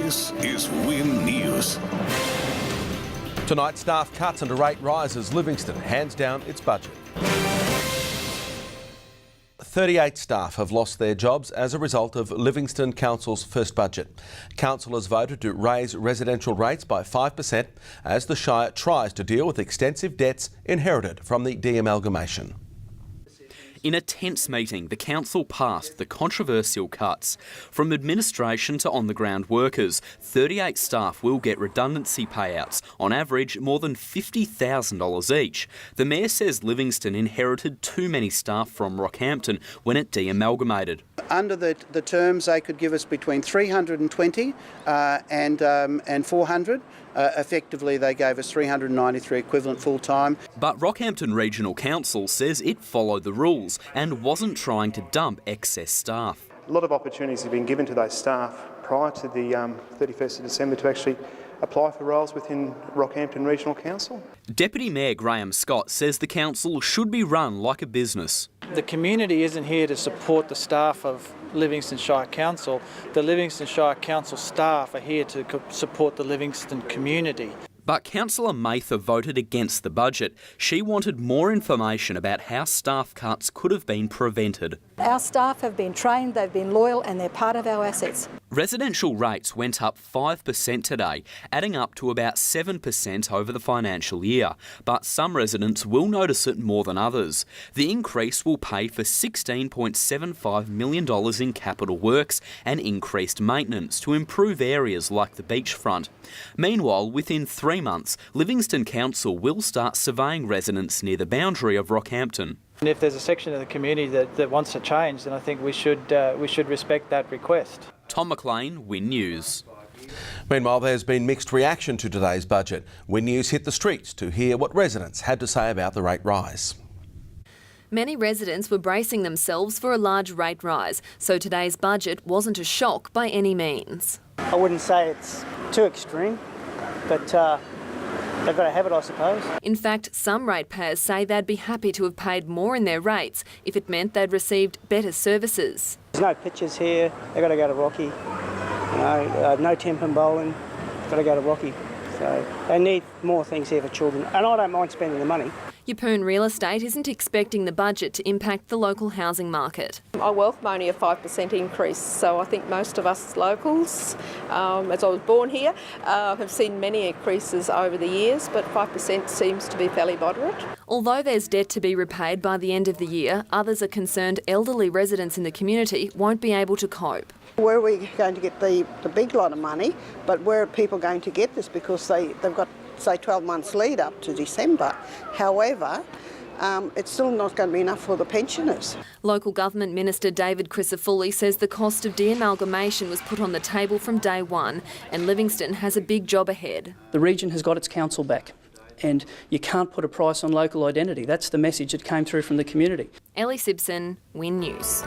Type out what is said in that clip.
This is WIN News. Tonight, staff cuts and rate rises. Livingstone hands down its budget. 38 staff have lost their jobs as a result of Livingstone Council's first budget. Councillors voted to raise residential rates by 5% as the shire tries to deal with extensive debts inherited from the de-amalgamation. In a tense meeting, the council passed the controversial cuts. From administration to on-the-ground workers, 38 staff will get redundancy payouts, on average more than $50,000 each. The Mayor says Livingstone inherited too many staff from Rockhampton when it de-amalgamated. Under the terms, they could give us between 320 and 400. Effectively, they gave us 393 equivalent full-time. But Rockhampton Regional Council says it followed the rules and wasn't trying to dump excess staff. A lot of opportunities have been given to those staff prior to the 31st of December to actually apply for roles within Rockhampton Regional Council. Deputy Mayor Graham Scott says the council should be run like a business. The community isn't here to support the staff of Livingstone Shire Council. The Livingstone Shire Council staff are here to support the Livingstone community. But Councillor Mather voted against the budget. She wanted more information about how staff cuts could have been prevented. Our staff have been trained, they've been loyal and they're part of our assets. Residential rates went up 5% today, adding up to about 7% over the financial year. But some residents will notice it more than others. The increase will pay for $16.75 million in capital works and increased maintenance to improve areas like the beachfront. Meanwhile, within 3 months, Livingstone Council will start surveying residents near the boundary of Rockhampton. And if there's a section of the community that wants to change, then I think we should respect that request. Tom Maclean, WIN News. Meanwhile, there's been mixed reaction to today's budget. WIN News hit the streets to hear what residents had to say about the rate rise. Many residents were bracing themselves for a large rate rise, so today's budget wasn't a shock by any means. I wouldn't say it's too extreme, but they've got to have it, I suppose. In fact, some ratepayers say they'd be happy to have paid more in their rates if it meant they'd received better services. There's no pitches here, they've got to go to Rocky. No temp and bowling, got to go to Rocky. So they need more things here for children, and I don't mind spending the money. Yeppoon Real Estate isn't expecting the budget to impact the local housing market. I welcome only a 5% increase, so I think most of us locals, as I was born here, have seen many increases over the years, but 5% seems to be fairly moderate. Although there's debt to be repaid by the end of the year, others are concerned elderly residents in the community won't be able to cope. Where are we going to get the big lot of money, but where are people going to get this? Because they've got, say, 12 months lead up to December. However, it's still not going to be enough for the pensioners. Local Government Minister David Crisafulli says the cost of de-amalgamation was put on the table from day one and Livingstone has a big job ahead. The region has got its council back and you can't put a price on local identity. That's the message that came through from the community. Ellie, Sibson, WIN News.